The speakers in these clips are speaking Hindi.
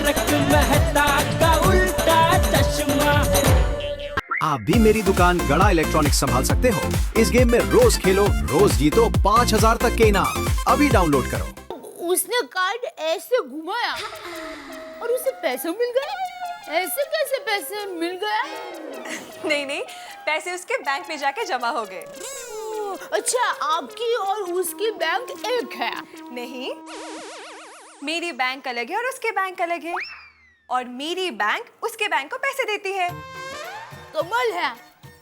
तारक मेहता का उल्टा चश्मा। आप भी मेरी दुकान गड़ा इलेक्ट्रॉनिक्स संभाल सकते हो। इस गेम में रोज खेलो, रोज जीतो 5000 तक के इनाम। अभी डाउनलोड करो। उसने कार्ड ऐसे घुमाया और उसे पैसे मिल गए। ऐसे कैसे पैसे मिल गए? नहीं नहीं, पैसे उसके बैंक में जाके जमा हो गए। अच्छा, आपकी और उसकी बैंक एक है? नहीं, मेरी बैंक अलग है और उसके बैंक अलग है, और मेरी बैंक उसके बैंक को पैसे देती है। कमाल है,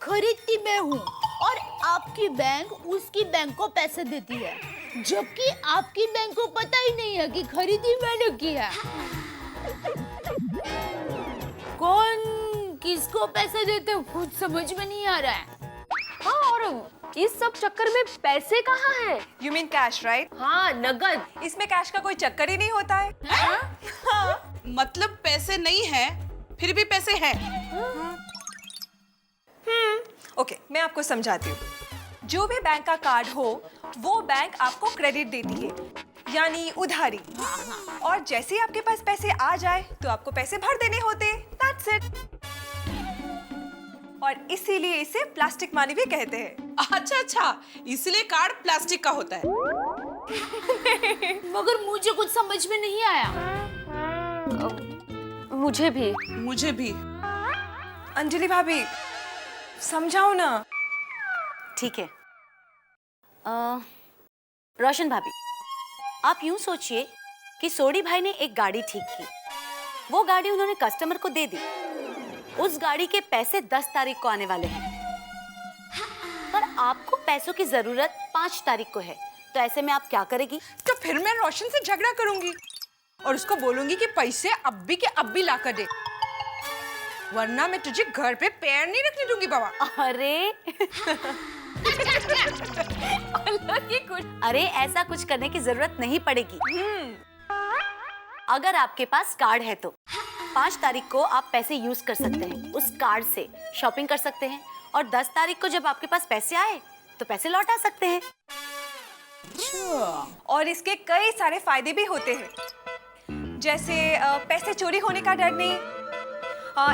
खरीदती मैं हूँ और आपकी बैंक उसकी बैंक को पैसे देती है, जबकि आपकी बैंक को पता ही नहीं है कि खरीदी मैंने की है। कौन किसको पैसे देते खुद समझ में नहीं आ रहा है। हाँ, और इस सब चक्कर में पैसे कहाँ हैं? You mean cash, right? हाँ, नगद। इसमें कैश का कोई चक्कर ही नहीं होता है। हाँ? मतलब पैसे नहीं है, फिर भी पैसे हैं। ओके, मैं आपको समझाती हूँ। जो भी बैंक का कार्ड हो, वो बैंक आपको क्रेडिट देती है, यानी उधारी। और जैसे ही आपके पास पैसे आ जाए तो आपको पैसे भर देने होते। That's it. और इसीलिए इसे प्लास्टिक मनी भी कहते हैं। अच्छा अच्छा, इसलिए कार्ड प्लास्टिक का होता है। मगर मुझे कुछ समझ में नहीं आया। मुझे भी। मुझे भी। अंजलि भाभी, समझाओ ना। ठीक है। रोशन भाभी, आप यूं सोचिए कि सोडी भाई ने एक गाड़ी ठीक की। वो गाड़ी उन्होंने कस्टमर को दे दी। उस गाड़ी के पैसे 10 तारीख को आने वाले हैं, पर आपको पैसों की जरूरत 5 तारीख को है। तो ऐसे में आप क्या करेगी? तो फिर मैं रोशन से झगड़ा करूंगी और उसको बोलूंगी कि पैसे अब भी ला कर दे, वरना मैं तुझे घर पे पैर नहीं रखने दूंगी बाबा। अरे अरे ऐसा कुछ करने की जरूरत नहीं पड़ेगी। अगर आपके पास कार्ड है तो 5 तारीख को आप पैसे यूज कर सकते हैं। उस कार्ड से शॉपिंग कर सकते हैं और 10 तारीख को जब आपके पास पैसे आए तो पैसे लौटा सकते हैं। और इसके कई सारे फायदे भी होते हैं, जैसे पैसे चोरी होने का डर नहीं।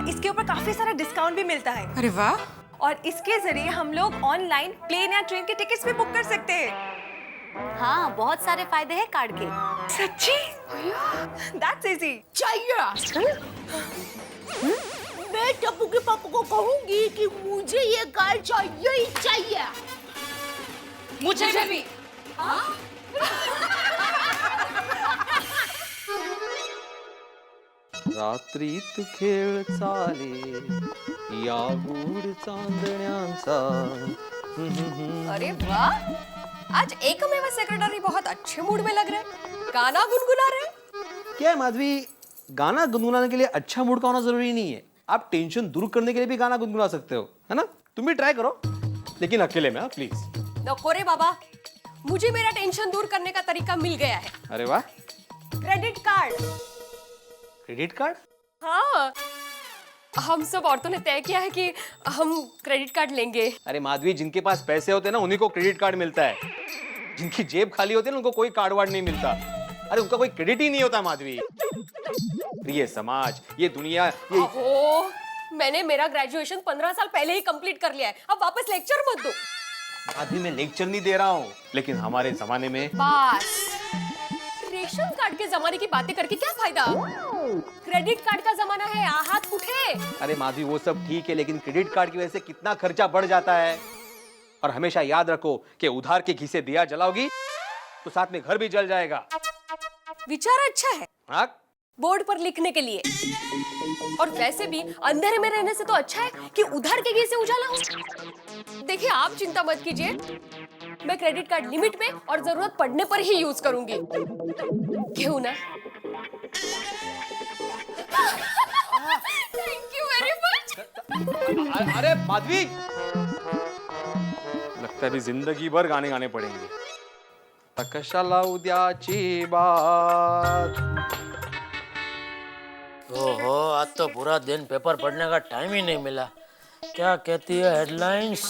इसके ऊपर काफी सारा डिस्काउंट भी मिलता है। अरे वाह। और इसके जरिए हम लोग ऑनलाइन प्लेन या ट्रेन के टिकट्स भी बुक कर सकते हैं। हाँ, बहुत सारे फायदे हैं कार्ड के। सच्ची? That's easy. चाहिए। मैं टप्पू के पापा को कहूंगी कि मुझे ये कार्ड चाहिए ही चाहिए। मुझे भी। रात्रीत खेळ चाले या गूढ चांदण्यांचा। अरे वाह, आज एकमेव सेक्रेटरी बहुत अच्छे मूड में लग रहे हैं। गाना गुनगुना रहे हैं। क्या है माधवी, गाना गुनगुनाने के लिए अच्छा मूड का होना जरूरी नहीं है। आप टेंशन दूर करने के लिए भी गाना गुनगुना सकते हो, है ना? तुम भी ट्राई करो, लेकिन अकेले में, प्लीज। नको रे बाबा, मुझे मेरा टेंशन दूर करने का तरीका मिल गया है। अरे वाह, क्रेडिट कार्ड। Credit card? हाँ, हम सब औरतों ने तय किया है कि हम क्रेडिट कार्ड लेंगे। अरे माधवी, जिनके पास पैसे होते हैं ना, उन्हीं को क्रेडिट कार्ड मिलता है। जिनकी जेब खाली होती है ना, उनको कोई कार्ड वार्ड नहीं मिलता। अरे उनका कोई क्रेडिट ही नहीं होता माधवी। ये समाज, ये दुनिया, ये ओह, मैंने मेरा ग्रेजुएशन 15 साल पहले ही कंप्लीट कर लिया है। अब वापस लेक्चर मत दो। माधवी, मैं लेक्चर नहीं दे रहा हूँ, लेकिन हमारे जमाने में बस, रेशन कार्ड के जमाने की बातें करके क्या फायदा? क्रेडिट कार्ड का जमाना है, हाथ उठे। अरे माधवी, वो सब ठीक है, लेकिन क्रेडिट कार्ड की वजह से कितना खर्चा बढ़ जाता है। और हमेशा याद रखो कि उधार के घी से दिया जलाओगी तो साथ में घर भी जल जाएगा। विचार अच्छा है। हाँ? बोर्ड पर लिखने के लिए। और वैसे भी अंधेरे में रहने से तो अच्छा है कि उधार के घी से उजाला हो। देखिए, आप चिंता मत कीजिए, मैं क्रेडिट कार्ड लिमिट में और जरूरत पड़ने पर ही यूज करूंगी। क्यों ना? Thank you very much. अरे माधवी, लगता है अभी जिंदगी भर गाने गाने पड़ेंगे। तकशाला उद्याची बात। ओहो, आज तो पूरा दिन पेपर पढ़ने का टाइम ही नहीं मिला। क्या कहती है हेडलाइंस?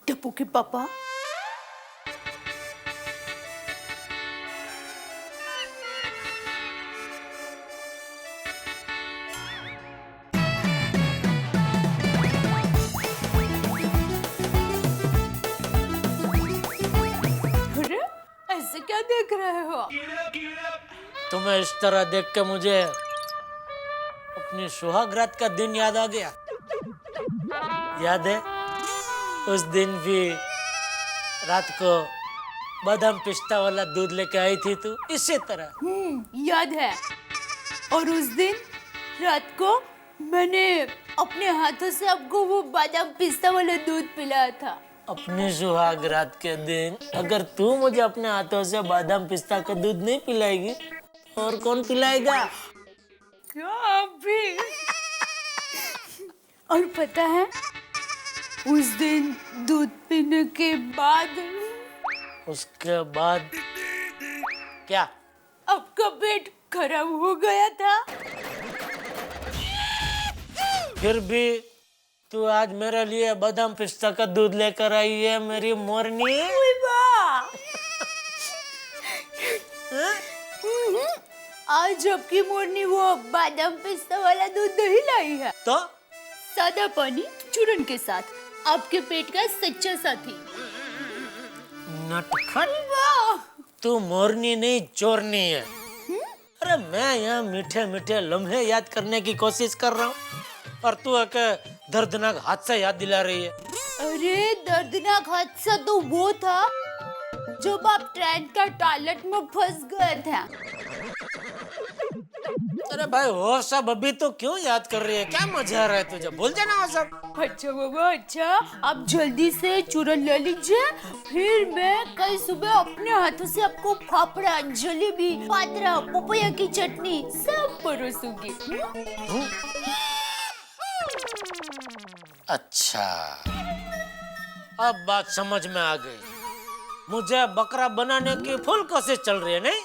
टप्पू के पापा, तुम्हें इस तरह देख के मुझे अपनी सुहागरात का दिन याद आ गया। याद है उस दिन भी रात को बादाम पिस्ता वाला दूध लेके आई थी तू, इसी तरह। याद है। और उस दिन रात को मैंने अपने हाथों से आपको वो बादाम पिस्ता वाला दूध पिलाया था। अपनी सुहागरात के दिन अगर तू मुझे अपने हाथों से बादाम पिस्ता का दूध नहीं पिलाएगी और कौन पिलाएगा? क्या आप भी? और पता है उस दिन दूध पीने के बाद उसके बाद क्या? आपका पेट खराब हो गया था। फिर भी तू आज मेरे लिए बादाम पिस्ता का दूध लेकर आई है मेरी मोरनी। आज आपकी मोरनी वो बादाम पिस्ता वाला दूध नहीं लाई है, तो सादा पानी चूरन के साथ, आपके पेट का सच्चा साथी। नटखट, तू मोरनी नहीं चोरनी है। अरे मैं यहाँ मीठे मीठे लम्हे याद करने की कोशिश कर रहा हूँ और तू एक दर्दनाक हादसा याद दिला रही है। अरे दर्दनाक हादसा तो वो था जब आप ट्रेन का टॉयलेट में फंस गए थे। अरे भाई वो सब अभी तो क्यों याद कर रही है? क्या मजा आ रहा है तुझे? भूल जाना वो सब। अच्छा बाबा, अच्छा आप जल्दी से चूरन ले लीजिए, फिर मैं कल सुबह अपने हाथों से आपको फाफड़ा, जलेबी, पातरा, पपैया की चटनी सब परोसूंगी। अच्छा, अब बात समझ में आ गई। मुझे बकरा बनाने की फुल कोशिश चल रही है, नहीं?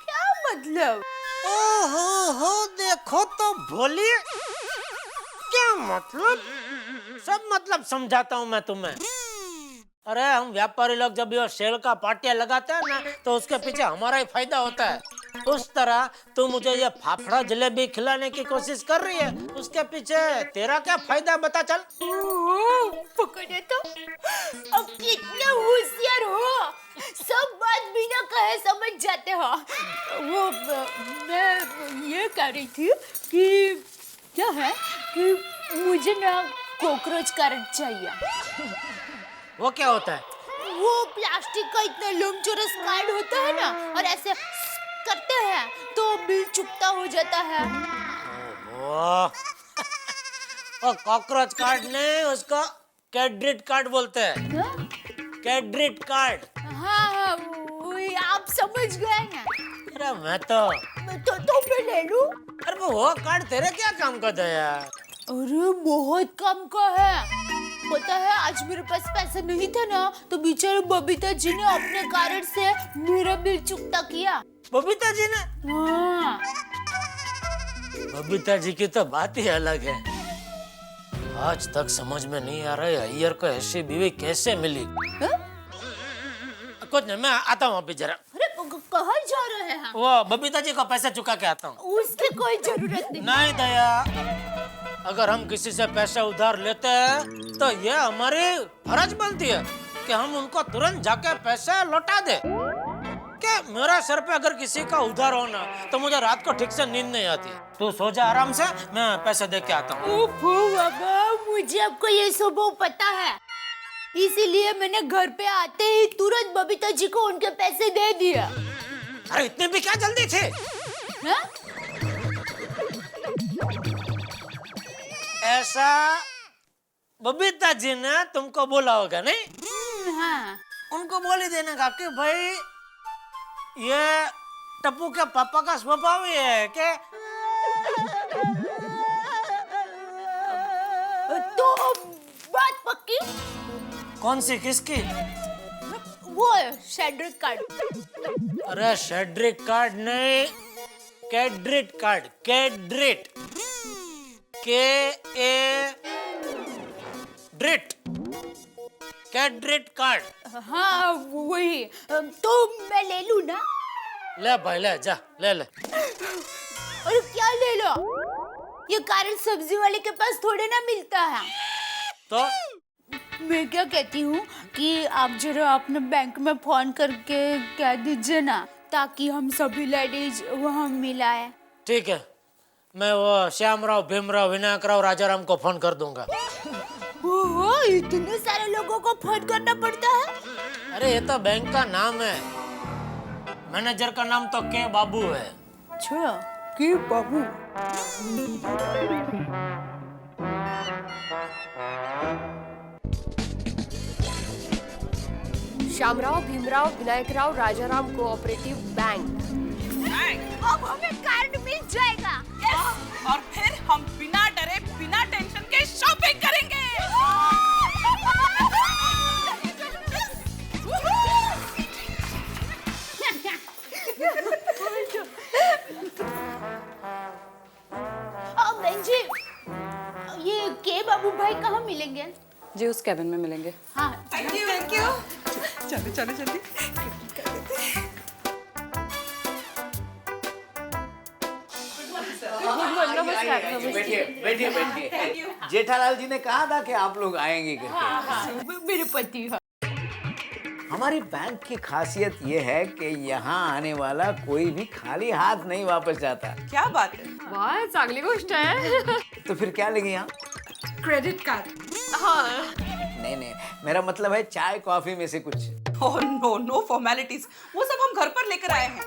क्या मतलब? ओहो, देखो तो भोली। क्या मतलब? सब मतलब समझाता हूँ मैं तुम्हें। अरे हम व्यापारी लोग जब ये सेल का पाटिया लगाते हैं ना, तो उसके पीछे हमारा ही फायदा होता है। उस तरह तू मुझे ये फाफड़ा जलेबी खिलाने की कोशिश कर रही है, उसके पीछे तेरा क्या फायदा बता चल। पकड़े तो अब कितने होशियार हो, सब बात बिना कहे समझ जाते हो। वो मैं ये कह रही थी कि क्या है कि मुझे ना कॉकरोच कार्ड चाहिए। वो क्या होता है? वो प्लास्टिक का इतना लंबचौरस कार्ड होता है ना, और ऐसे करते हैं तो बिल चुकता हो जाता है। वो कॉकरोच कार्ड नहीं, उसको क्रेडिट कार्ड बोलते हैं। Credit card. हाँ, वही आप समझ गए ना। अरे मैं तो मैं ले लूं? अरे वो कार्ड तेरे क्या काम का था यार? अरे बहुत काम का है। पता है आज मेरे पास पैसे नहीं था ना, तो बेचारे बबीता जी ने अपने कार्ड से मेरा बिल चुकता किया। बबीता जी ने? हाँ। बबीता जी की तो बात ही अलग है। आज तक समझ में नहीं आ रहा है अय्यर को ऐसी बीवी कैसे मिली। कुछ नहीं, मैं आता हूँ अभी जरा। अरे कहाँ जा रहे हैं हम? वो बबीता जी को पैसे चुका के आता हूँ। उसकी कोई जरूरत नहीं। नहीं दया, अगर हम किसी से पैसा उधार लेते हैं तो ये हमारी फर्ज बनती है कि हम उनको तुरंत जाके पैसे लौटा दे। क्या मेरा सर पे अगर किसी का उधार होना तो मुझे रात को ठीक से नींद नहीं आती। तू सो जा आराम से, मैं पैसे दे के आता हूँ। बाबा, मुझे आपको ये स्वभाव पता है, इसीलिए मैंने घर पे आते ही तुरंत बबीता जी को उनके पैसे दे दिया। अरे इतनी भी क्या जल्दी थी? हाँ? ऐसा बबीता जी ने तुमको बोला होगा नहीं? हाँ। उनको बोल ही देने का कि भाई ये टप्पू के पापा का स्वभाव ही है कि तो बात पक्की? कौन सी, किसकी? वो शेड्रिक कार्ड। अरे शेड्रिक कार्ड नहीं, कैड्रिट कार्ड। कैड्रिट, ड्रिट, कैड्रिट कार्ड। हाँ वही, तो मैं ले लूं ना? ले भाई ले, जा ले ले। और क्या ले लो? ये कारण सब्जी वाले के पास थोड़े ना मिलता है। तो मैं क्या कहती हूँ कि आप जरा अपने बैंक में फोन करके कह दीजिए ना ताकि हम सभी लेडीज वहाँ मिलाए। ठीक है, मैं वो श्यामराव, भीमराव, विनायकराव, राजाराम को फोन कर दूंगा। ओहो, इतने सारे लोगों को फोन करना पड़ता है? अरे ये तो बैंक का नाम है, मैनेजर का नाम तो के बाबू है। अच्छा, के बाबू। Shyamrao, Bhimrao, Vinayakrao, Rajaram cooperative bank. अब हमें कार्ड मिल जाएगा। और फिर हम बिना डरे बिना टेंशन के शॉपिंग करेंगे। बहन जी, ये के बाबू भाई कहाँ मिलेंगे? जी उस कैबिन में मिलेंगे। हाँ, थैंक यू। चलो चलो जल्दी। बैठिए। जेठालाल जी ने कहा था कि आप लोग आएंगे करके। मेरे पति। हमारी बैंक की खासियत ये है कि यहाँ आने वाला कोई भी खाली हाथ नहीं वापस जाता। क्या बात है? वाह, चांगली गोष्ट है। तो फिर क्या लेंगे यहाँ? Credit card. हाँ, नहीं, मेरा मतलब है चाय कॉफी में से कुछ। ओह नो फॉर्मेलिटीज, वो सब हम घर पर लेकर आए हैं।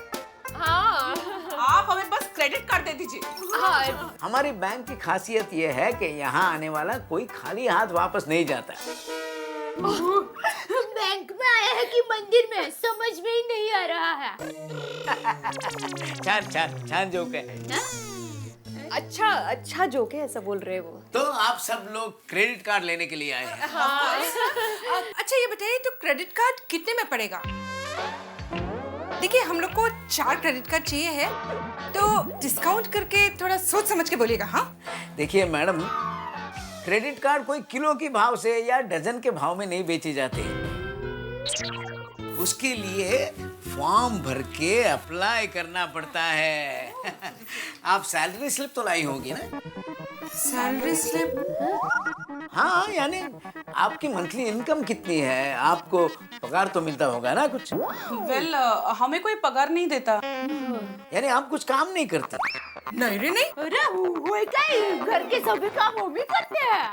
हाँ, आप हमें बस क्रेडिट कार्ड दे दीजिए। हाँ। हमारी बैंक की खासियत ये है कि यहाँ आने वाला कोई खाली हाथ वापस नहीं जाता। बैंक में आया है कि मंदिर में, समझ में ही नहीं आ रहा है। छान जोक है। अच्छा जोक है, ऐसा बोल रहे वो। तो आप सब लोग क्रेडिट कार्ड लेने के लिए आए हैं। अच्छा ये बताइए, तो क्रेडिट कार्ड कितने में पड़ेगा? देखिए हम लोग को 4 क्रेडिट कार्ड चाहिए है, तो डिस्काउंट करके थोड़ा सोच समझ के बोलिएगा। हाँ देखिए मैडम, क्रेडिट कार्ड कोई किलो के भाव से या डजन के भाव में नहीं बेचे जाते। उसके लिए फॉर्म भर के अप्लाई करना पड़ता है। आप सैलरी स्लिप तो लाई होगी ना? Salary slip? हाँ, यानी आपकी मंथली इनकम कितनी है? आपको पगार तो मिलता होगा ना कुछ? वेल, हमें कोई पगार नहीं देता। यानी आप कुछ काम नहीं करते? नहीं रे नहीं। अरे वो क्या है, घर के सभी काम वो भी करते हैं।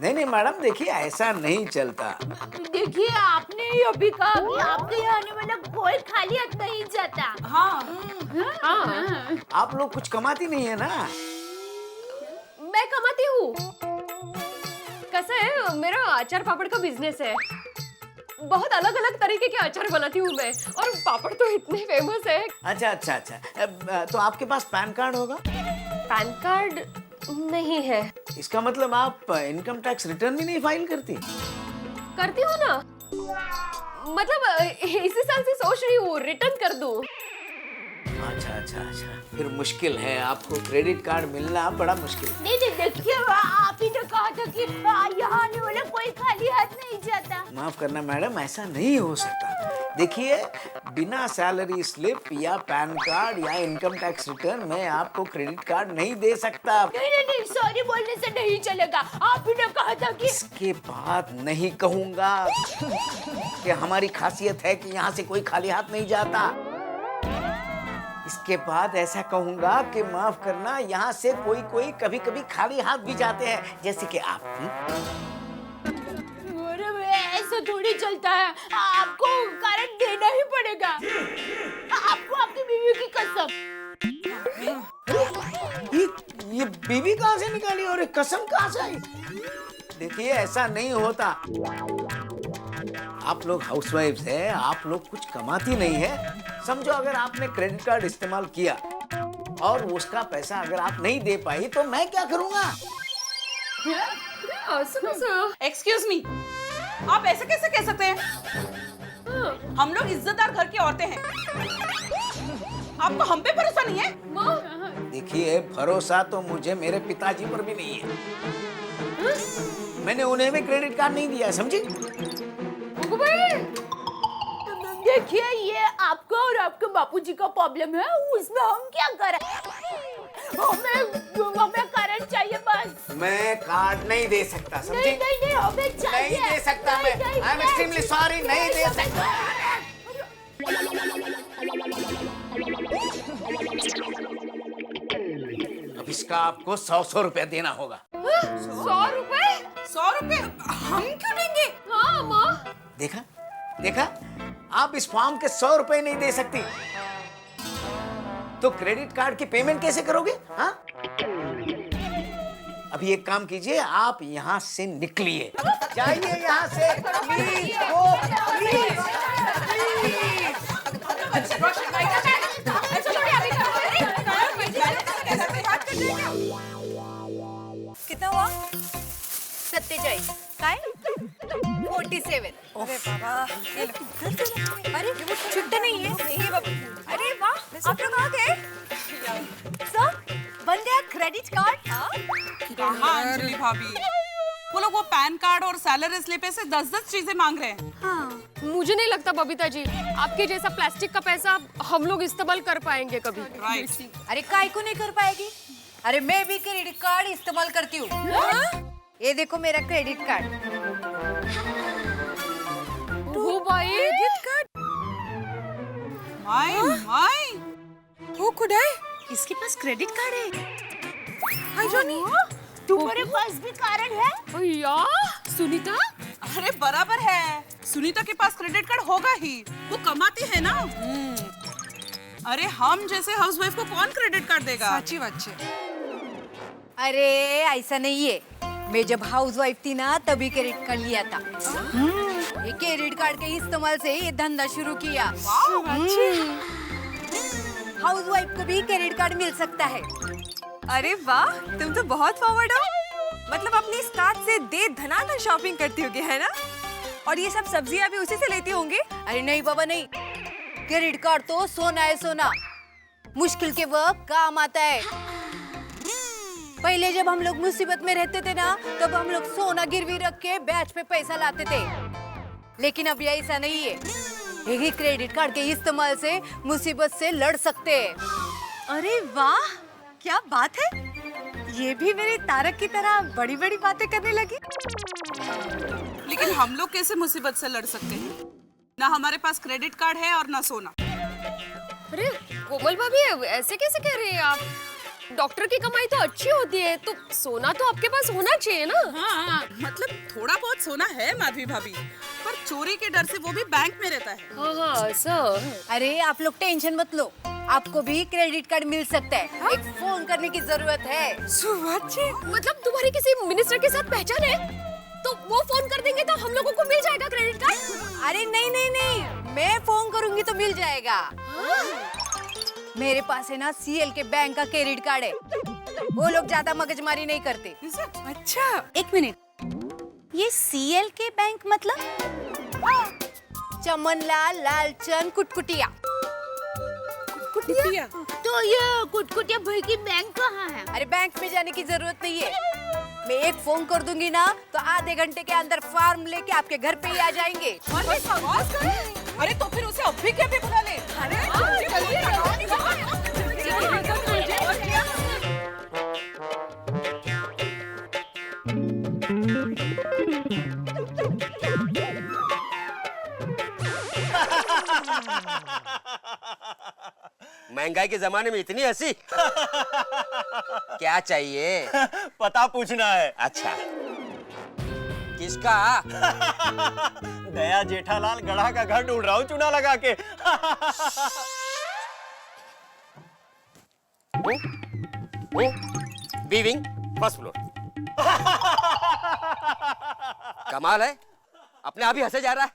नहीं मैडम, देखिए ऐसा नहीं चलता। देखिए आपने ही अभी कहा कि आपके यहाँ आने वाला कोई खाली हाथ नहीं जाता। हाँ, आप लोग कुछ कमाती नहीं है ना? मैं कमाती हूँ। कैसा है, मेरा अचार पापड़ का बिजनेस है। बहुत अलग अलग तरीके के अचार बनाती हूँ मैं, और पापड़ तो इतने फेमस है। अच्छा। तो आपके पास पैन कार्ड होगा? पैन कार्ड नहीं है। इसका मतलब आप इनकम टैक्स रिटर्न भी नहीं फाइल करती? करती हूँ ना, मतलब इसी साल से सोच रही हूँ रिटर्न कर दूँ। अच्छा, फिर मुश्किल है, आपको क्रेडिट कार्ड मिलना बड़ा मुश्किल। नहीं देखिए, आप ही ने कहा था कि यहाँ आने वाला कोई खाली हाथ नहीं जाता। माफ करना मैडम, ऐसा नहीं हो सकता। देखिए, बिना सैलरी स्लिप या पैन कार्ड या इनकम टैक्स रिटर्न में आपको क्रेडिट कार्ड नहीं दे सकता। नहीं, सॉरी बोलने से नहीं चलेगा। आप ही ने कहा था कि इसके बाद नहीं कहूंगा कि हमारी खासियत है कि यहाँ से कोई खाली हाथ नहीं जाता। इसके बाद ऐसा कहूंगा कि माफ करना, यहाँ से कोई कभी कभी खाली हाथ भी जाते हैं, जैसे कि आप। ऐसा थोड़ी चलता है, आपको कारण देना ही पड़ेगा। आपको आपकी बीवी की कसम। ये बीवी कहाँ से निकाली और कसम कहाँ से आई? देखिए ऐसा नहीं होता। आप लोग हाउसवाइफ्स हैं, आप लोग कुछ कमाती नहीं है। समझो अगर आपने क्रेडिट कार्ड इस्तेमाल किया और उसका पैसा अगर आप नहीं दे पाई तो मैं क्या करूंगा? एक्सक्यूज मी, आप ऐसे कैसे कह सकते हैं? हम लोग इज्जतदार घर की औरतें हैं। आपको हम पे भरोसा नहीं है? देखिए, भरोसा तो मुझे मेरे पिताजी पर भी नहीं है। मैंने उन्हें भी क्रेडिट कार्ड नहीं दिया, समझी? देखिए, ये आपका और आपके बापूजी का प्रॉब्लम है, उसमें हम क्या करें? हमें कारण चाहिए बस। मैं कार्ड नहीं दे सकता, समझी? नहीं, हमें चाहिए। नहीं दे सकता मैं। आई एम एक्सट्रीमली सॉरी, नहीं दे सकता। इसका आपको 100 रुपया देना होगा। 100 रुपए? 100 रुपए हम क्यों देंगे? हाँ माँ। देखा देखा, आप इस फॉर्म के 100 रुपए नहीं दे सकती तो क्रेडिट कार्ड की पेमेंट कैसे करोगे? हाँ, अभी एक काम कीजिए, आप यहाँ से निकलिए, जाइए यहाँ से, प्लीज, प्लीज। कितना हुआ? 47 काय 47। अरे बाबा, अरे वो छुट्टा नहीं है। ये बाबा, अरे वाह, आप लोग आ गए। सर, बन गया क्रेडिट कार्ड? कहाँ अंजलि भाभी, वो लोग वो पैन कार्ड और सैलरी स्लिप से 10-10 चीजें मांग रहे हैं। हाँ, मुझे नहीं लगता बबीता जी आपके जैसा प्लास्टिक का पैसा हम लोग इस्तेमाल कर पाएंगे कभी। राइट। अरे काय को नहीं कर पाएगी? अरे मैं भी क्रेडिट कार्ड इस्तेमाल करती हूँ। ये देखो मेरा क्रेडिट कार्ड। वो भाई क्रेडिट कार्ड? माय वो खुद है। इसके पास क्रेडिट कार्ड है। हाय जॉनी, तुम्हारे पास भी कारण है? भैया सुनीता, अरे बराबर है, सुनीता के पास क्रेडिट कार्ड होगा ही, वो कमाती है ना। अरे हम जैसे हाउसवाइफ को कौन क्रेडिट कार्ड देगा? सच्ची बात है। अरे ऐसा नहीं है, मैं जब हाउसवाइफ थी ना तभी क्रेडिट कार्ड लिया था। ये क्रेडिट कार्ड के इस्तेमाल से ये धंधा शुरू किया। हाउसवाइफ को भी क्रेडिट कार्ड मिल सकता है। अरे वाह, तुम तो बहुत फॉरवर्ड हो। मतलब अपनी इस कार्ड से दे धनाधन शॉपिंग करती होगी, है ना? और ये सब सब्जियां भी उसी से लेती होंगी? अरे नहीं बाबा नहीं, क्रेडिट कार्ड तो सोना है सोना, मुश्किल के वक्त काम आता है। पहले जब हम लोग मुसीबत में रहते थे ना, तब हम लोग सोना गिरवी रख के ब्याज पे पैसा लाते थे, लेकिन अब ऐसा नहीं है। यही क्रेडिट कार्ड के इस्तेमाल से मुसीबत से लड़ सकते हैं। अरे वाह, क्या बात है, ये भी मेरी तारक की तरह बड़ी बड़ी बातें करने लगी। लेकिन हम लोग कैसे मुसीबत से लड़ सकते हैं? ना हमारे पास क्रेडिट कार्ड है और ना सोना। अरे कोमल भाभी ऐसे कैसे कह रही हैं आप? डॉक्टर की कमाई तो अच्छी होती है, तो सोना तो आपके पास होना चाहिए ना। हाँ, मतलब थोड़ा बहुत सोना है माधवी भाभी, पर चोरी के डर से वो भी बैंक में रहता है। हाँ सर। अरे आप लोग टेंशन मत लो, आपको भी क्रेडिट कार्ड मिल सकता है। एक फोन करने की जरूरत है। मतलब तुम्हारी किसी मिनिस्टर के साथ पहचान है तो वो फोन कर देंगे तो हम लोगों को मिल जाएगा क्रेडिट कार्ड? अरे नहीं नहीं नहीं, मैं फोन करूंगी तो मिल जाएगा। मेरे पास है ना सीएल के बैंक का क्रेडिट कार्ड है, वो लोग ज्यादा मगजमारी नहीं करते। अच्छा, एक मिनट, ये सीएल के बैंक मतलब? चमनलाल लालचंद कुटकुटिया। कुटिया। तो ये कुटकुटिया भाई की बैंक कहाँ है? अरे बैंक में जाने की जरूरत नहीं है, मैं एक फोन कर दूंगी ना तो आधे घंटे के अंदर फॉर्म लेके आपके घर पे ही आ जाएंगे। अरे तो फिर उसे अभी क्या भी बुला ले। महंगाई के जमाने में इतनी हंसी। क्या चाहिए? पता पूछना है। अच्छा, किसका? दया जेठालाल गढ़ा का घर ढूंढ रहा हूँ चूना लगा के। Viewing first floor. कमाल है, अपने आप ही हंसे जा रहा है।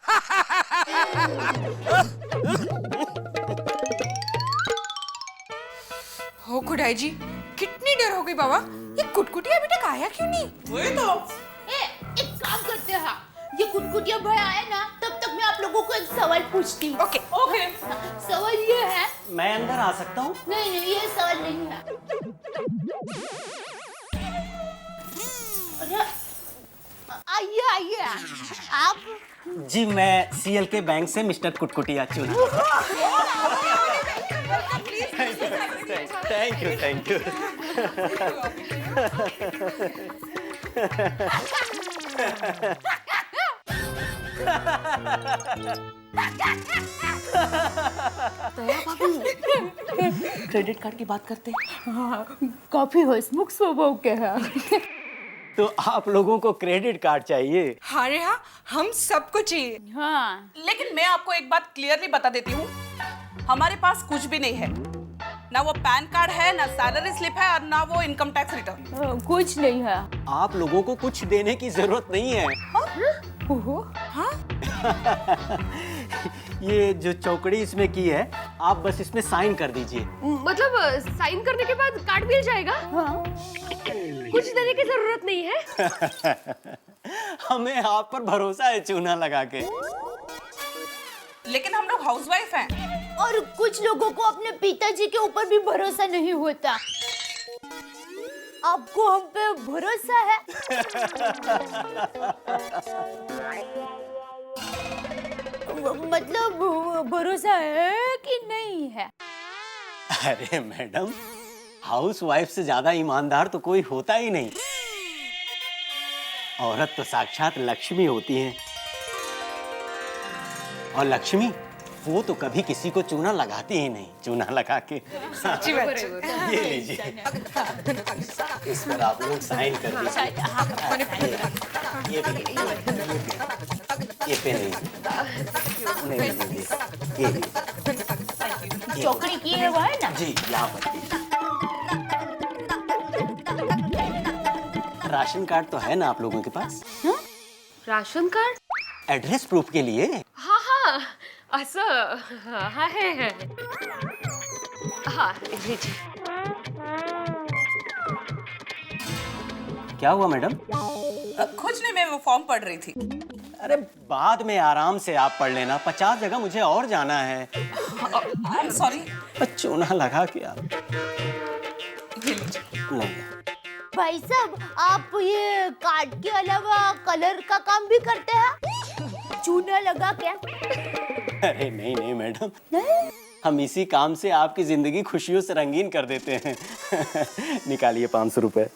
हो खुदाई जी, कितनी देर हो गई बाबा, ये कुटकुटिया अभी तक आया क्यों नहीं? वही तो। एक काम करते हैं, ये कुटकुटिया भाई आए ना तब तक मैं आप लोगों को एक सवाल पूछती हूँ। Okay okay. सवाल ये है। मैं अंदर आ सकता हूँ? नहीं नहीं, ये सवाल नहीं है। अरे आइए आइए, आप? जी मैं सीएल के बैंक से मिस्टर कुटकुटिया चूना। Thank you thank you. Credit card की बात करते हैं। हाँ, काफी हंसमुख स्वभाव के हैं। तो आप लोगों को क्रेडिट कार्ड चाहिए? हाँ रे हाँ, हम सबको चाहिए। हाँ, लेकिन मैं आपको एक बात क्लियरली बता देती हूँ, हमारे पास कुछ भी नहीं है। ना वो पैन कार्ड है, ना सैलरी स्लिप है, और ना वो इनकम टैक्स रिटर्न। कुछ नहीं है। आप लोगों को कुछ देने की जरूरत नहीं है। हाँ? ये जो चौकड़ी इसमें की है, आप बस इसमें साइन कर दीजिए। मतलब साइन करने के बाद कार्ड मिल जाएगा? हाँ। कुछ देने की जरूरत नहीं है। हमें आप पर भरोसा है चूना लगा के। लेकिन हम लोग हाउसवाइफ हैं। और कुछ लोगों को अपने पिताजी के ऊपर भी भरोसा नहीं होता। आपको हम पे भरोसा है? मतलब भरोसा है कि नहीं है? अरे मैडम, हाउसवाइफ से ज्यादा ईमानदार तो कोई होता ही नहीं। औरत तो साक्षात लक्ष्मी होती है, और लक्ष्मी वो तो कभी किसी को चूना लगाती ही नहीं। चूना लगा के सच्ची बात है। ये लीजिए, इस पर आप लोग साइन कर दीजिए। ये भी, ये पे नहीं, ये चौकड़ी की है वो है ना? जी, यहाँ पर। राशन कार्ड तो है ना आप लोगों के पास? Ration card? एड्रेस प्रूफ के लिए। हाँ हाँ, असं हाँ है। हाँ जी जी। क्या हुआ मैडम? कुछ नहीं, मैं वो फॉर्म पढ़ रही थी। अरे बाद में आराम से आप पढ़ लेना, 50 जगह मुझे और जाना है। सॉरी। चूना लगा के आप नहीं। भाई साहब, आप ये कार्ड के अलावा कलर का काम भी करते हैं? चूना लगा क्या? अरे नहीं नहीं मैडम, हम इसी काम से आपकी जिंदगी खुशियों से रंगीन कर देते हैं। निकालिए 500 रुपए।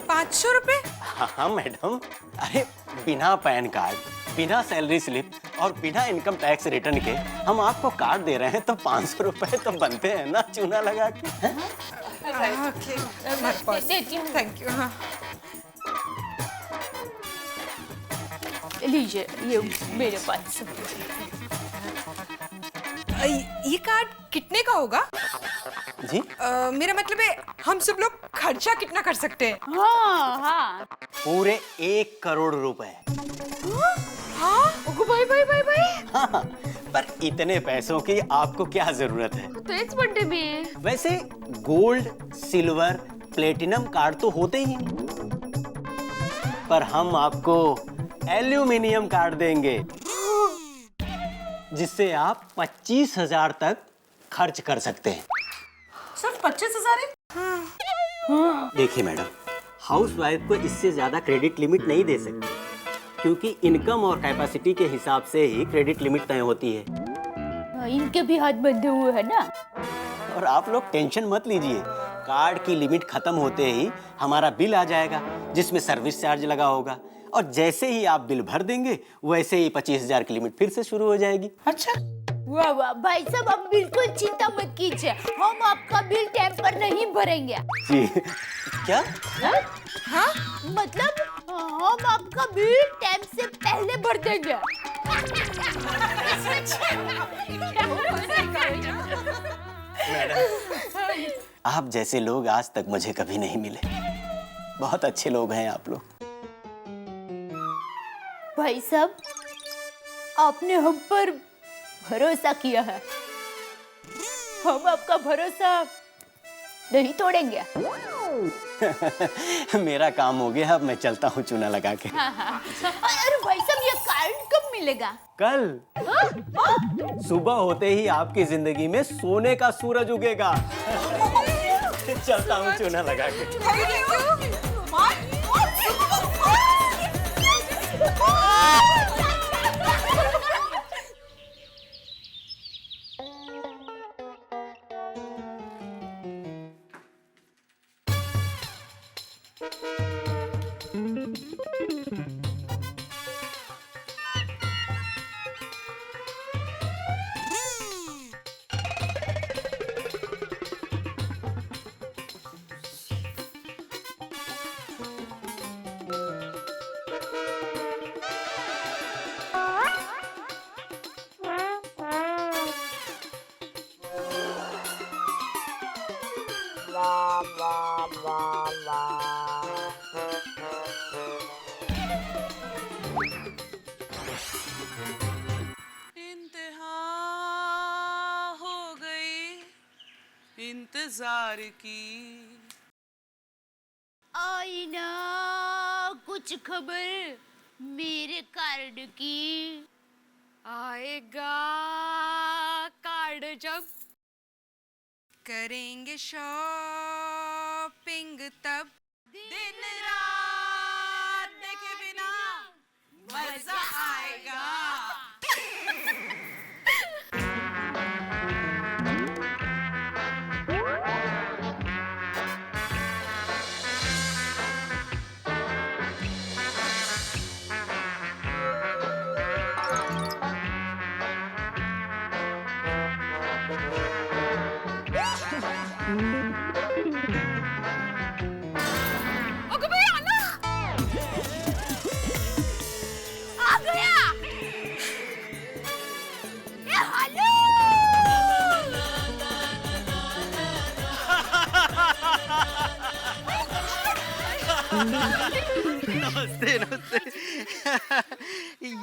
500 रुपए? हाँ मैडम, अरे बिना पैन कार्ड, बिना सैलरी स्लिप और बिना इनकम टैक्स रिटर्न के हम आपको कार्ड दे रहे हैं, तो 500 रुपए तो बनते हैं ना चूना लगा के। Thank you. हाँ। लीजिए, ये मेरे पास। ये कार्ड कितने का होगा? जी? मेरा मतलब है, हम सब लोग खर्चा कितना कर सकते हैं? हाँ हाँ। पूरे 1 करोड़ रुपए। हाँ? भाई। हाँ, पर इतने पैसों की आपको क्या जरूरत है? तेज बंटे भी। वैसे गोल्ड, सिल्वर, प्लेटिनम कार्ड तो होते ही हैं, पर हम आपको एल्यूमिनियम कार्ड देंगे, जिससे आप 25,000 तक खर्च कर सकते हैं। सिर्फ 25,000 है? देखिए मैडम, हाउसवाइफ को इससे ज्यादा क्रेडिट लिमिट नहीं दे सकते, क्योंकि इनकम और कैपेसिटी के हिसाब से ही क्रेडिट लिमिट तय होती है। इनके भी हाथ बंधे हुए हैं ना। और आप लोग टेंशन मत लीजिए, कार्ड की लिमिट खत्म होते ही हमारा बिल आ जाएगा, जिसमें सर्विस चार्ज लगा होगा, और जैसे ही आप बिल भर देंगे वैसे ही 25,000 की लिमिट फिर से शुरू हो जाएगी। अच्छा, वाह वाह भाई साहब, आप बिल्कुल चिंता मत कीजिए, हम आपका बिल टाइम पर नहीं भरेंगे। जी क्या? हाँ? मतलब हम आपका बिल टाइम से पहले भर देंगे। मैडम, आप जैसे लोग आज तक मुझे कभी नहीं मिले, बहुत अच्छे लोग हैं आप लोग। भाई साहब, आपने हम पर भरोसा किया है, हम आपका भरोसा नहीं तोड़ेंगे। मेरा काम हो गया, अब मैं चलता हूँ चूना लगा के। हाँ हाँ। अरे भाई साहब, ये कार्ड कब मिलेगा? कल सुबह होते ही आपकी जिंदगी में सोने का सूरज उगेगा। चलता हूँ चूना लगा के। इंतहा हो गई इंतजार की। आई ना कुछ खबर मेरे कार्ड की। आएगा कार्ड जब करेंगे शॉपिंग तब दिन रात देखे बिना मजा आएगा। ओके भैया आना। आ गया। ए हेलो। नमस्ते नमस्ते।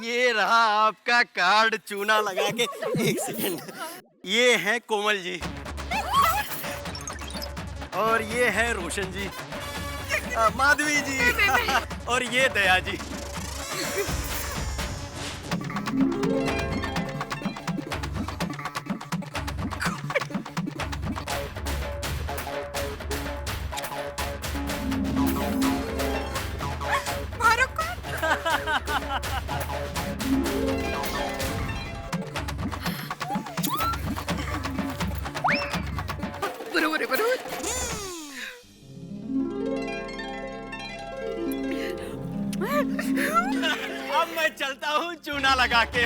ये रहा आपका कार्ड चूना लगा के। एक सेकंड। ये है कोमल जी और ये है रोशन जी, माधवी जी और ये दया जी। बरोबर है बरोबर। अब मैं चलता हूँ चूना लगा के।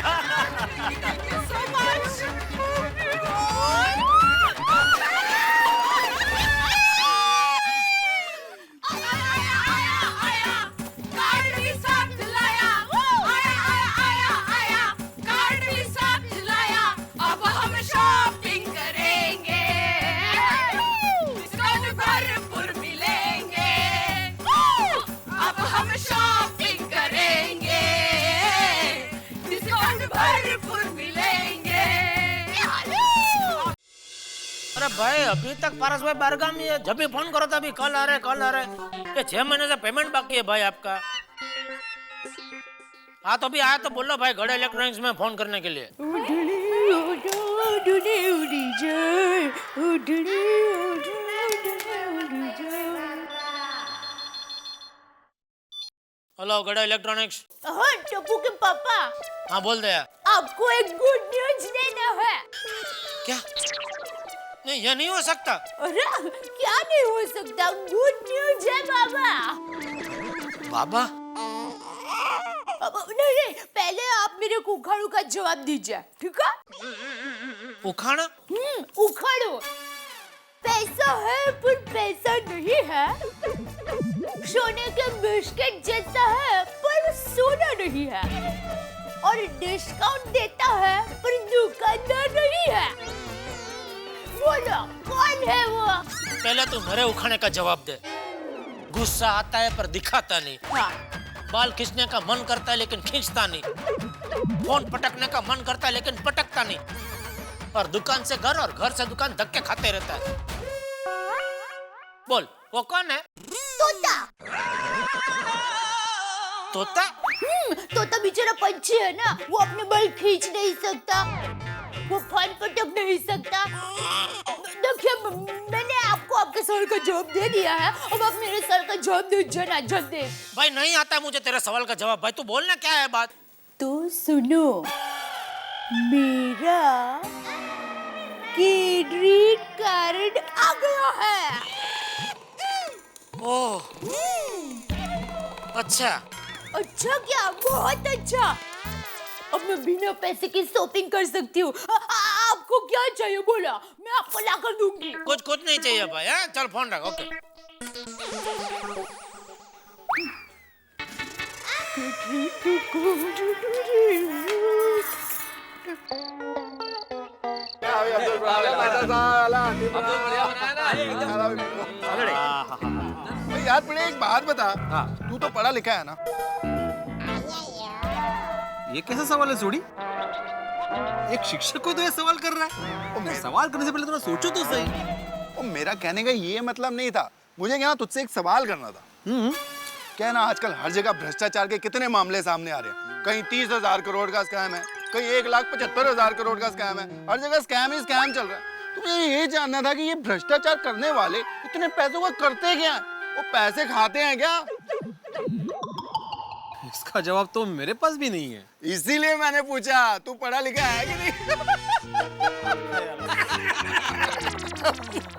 अब हम शॉपिंग करेंगे, डिस्काउंट भरपूर मिलेंगे। अब हम शॉपिंग करेंगे, डिस्काउंट भरपूर मिलेंगे। अरे भाई अभी तक पारस भाई बारगाम में है। जब भी फोन करो तभी कल आ रहे कल आ रहे। ये 6 महीने से पेमेंट बाकी है भाई आपका। हाँ तो अभी आया तो बोलो भाई गढ़ इलेक्ट्रॉनिक्स में फोन करने के लिए। हेलो गढ़ इलेक्ट्रॉनिक्स। हाँ टप्पू के पापा, हाँ बोल दे। आपको एक गुड न्यूज देना है। क्या? नहीं ये नहीं हो सकता। अरे क्या नहीं हो सकता? गुड न्यूज है बाबा। बाबा नहीं, पहले आप मेरे को उखाड़ू का जवाब दीजिए, ठीक है? उखाड़ा? उखाड़ो। पैसा है पर पैसा नहीं है, सोने के बिस्किट जैसा है पर सोना नहीं है, और डिस्काउंट देता है पर दुकानदार नहीं है। बोलो कौन है वो? पहले तू मेरे उखाड़े का जवाब दे। गुस्सा आता है पर दिखाता नहीं। हाँ। बाल खींचने का मन करता है लेकिन खींचता नहीं। फोन पटकने का मन करता है लेकिन पटकता नहीं। और दुकान से घर और घर से दुकान धक्के खाते रहता है। बोल वो कौन है? तोता। तोता? तोता बेचारा पंछी है ना, वो अपने बाल खींच नहीं सकता, वो फन पटक नहीं सकता। देखिए मैंने आपको आपके सवाल का जवाब दे दिया है, अब आप मेरे सवाल का जवाब दीजिए ना जल्दी। भाई नहीं आता मुझे तेरे सवाल का जवाब। भाई तू बोलना क्या है बात? तो सुनो, मेरा क्रेडिट कार्ड आ गया है। ओह अच्छा। अच्छा क्या? बहुत अच्छा। अब मैं बिना पैसे की शॉपिंग कर सकती हूँ। आपको क्या चाहिए बोला, मैं आपको ला कर दूंगी। कुछ नहीं चाहिए भाई। है चल फोन रख। ओके यार पढ़े एक बात बता, तू तो पढ़ा लिखा है ना? ये कैसा सवाल है सोडी? एक शिक्षक को तो ये सवाल कर रहा है। सवाल करने से पहले थोड़ा सोचो तो सही। मेरा कहने का ये मतलब नहीं था, मुझे क्या तुझसे एक सवाल करना था। क्या ना आजकल हर जगह भ्रष्टाचार के कितने मामले सामने आ रहे हैं। कहीं 30,000 करोड़ का स्कैम है, कहीं 1,75,000 करोड़ का स्कैम है। हर जगह स्कैम ही स्कैम चल रहा है। तो मुझे ये जानना था कि ये भ्रष्टाचार करने वाले इतने पैसों का करते क्या है? वो पैसे खाते हैं क्या? इसका जवाब तो मेरे पास भी नहीं है। इसीलिए मैंने पूछा, तू पढ़ा लिखा है कि नहीं?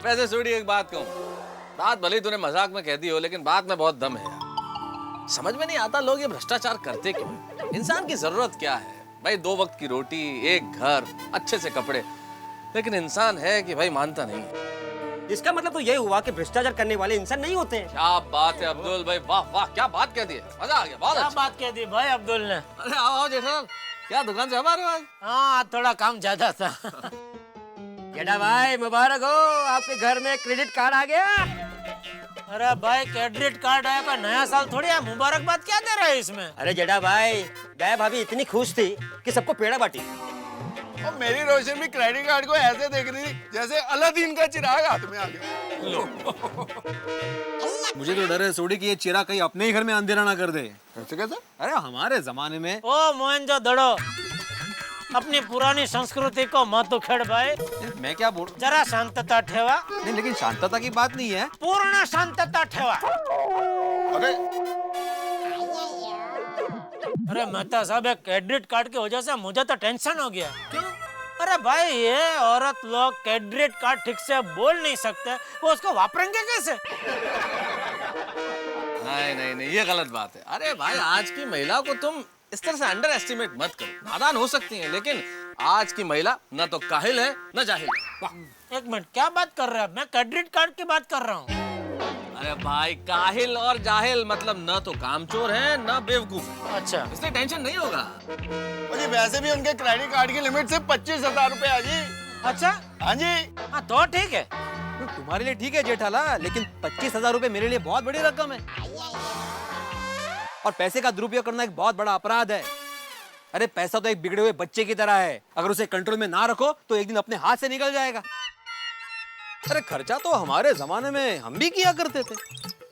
वैसे सोडी एक बात कहूँ, बात भले तूने मजाक में कह दी हो, लेकिन बात में बहुत दम है यार। समझ में नहीं आता लोग ये भ्रष्टाचार करते क्यों? इंसान की जरूरत क्या है भाई? 2 वक्त की रोटी, एक घर, अच्छे से कपड़े, लेकिन इंसान है कि भाई मानता नहीं है। इसका मतलब तो ये हुआ कि भ्रष्टाचार करने वाले इंसान नहीं होते हैं। क्या बात है अब्दुल भाई, वाह वाह, क्या बात कह दी है, मजा आ गया। बहुत क्या अच्छा बात कह दी भाई अब्दुल ने? अरे आओ आओ जेठालाल, क्या दुकान से हमारे आज? हाँ, थोड़ा काम ज्यादा था। जेठा भाई मुबारक हो, आपके घर में क्रेडिट कार्ड आ गया। अरे भाई क्रेडिट कार्ड आया, का नया साल थोड़ी है, मुबारकबाद क्या दे रहा है इसमें? अरे जेठा भाई, दया भाभी इतनी खुश थी कि सबको पेड़ा बांटी। और मेरी रोशन भी क्रेडिट कार्ड को ऐसे देख रही थी जैसे अलादीन का चिराग हाथ में आ गया। लो। मुझे तो डर है सोडी कि ये चिराग कहीं अपने ही घर में अंधेरा ना कर दे। कैसे कैसे? अरे हमारे जमाने में। ओ मोहनजोदड़ो, अपनी पुरानी संस्कृति को मत उखेड़ भाई। मैं क्या बोल? जरा शांतता ठेवा। नहीं, लेकिन शांतता की बात नहीं है। पूर्ण शांतता ठेवा। अरे मेहता साहब, क्रेडिट कार्ड की वजह से मुझे तो टेंशन हो गया। क्यों? अरे भाई, ये औरत लोग क्रेडिट कार्ड ठीक से बोल नहीं सकते, वो उसको वापरेंगे कैसे? नहीं नहीं नहीं, ये गलत बात है। अरे भाई, आज की महिला को तुम इस तरह से अंडर एस्टिमेट मत करो। नादान हो सकती हैं, लेकिन आज की महिला न तो काहिल है न जाहिल। एक मिनट, क्या बात कर रहे हैं? मैं क्रेडिट कार्ड की बात कर रहा हूँ। अरे भाई, काहिल और जाहिल मतलब न तो कामचोर है न बेवकूफ। अच्छा, इसलिए टेंशन नहीं होगा। जी वैसे भी उनके क्रेडिट कार्ड की लिमिट सिर्फ 25,000 रुपए है जी। अच्छा, हाँ जी। हाँ तो ठीक है। तुम्हारे लिए ठीक है जेठालाल, लेकिन 25,000 रुपए मेरे लिए बहुत बड़ी रकम है। और पैसे का दुरुपयोग करना एक बहुत बड़ा अपराध है। अरे पैसा तो एक बिगड़े हुए बच्चे की तरह है, अगर उसे कंट्रोल में ना रखो तो एक दिन अपने हाथ से निकल जाएगा। अरे खर्चा तो हमारे जमाने में हम भी किया करते थे।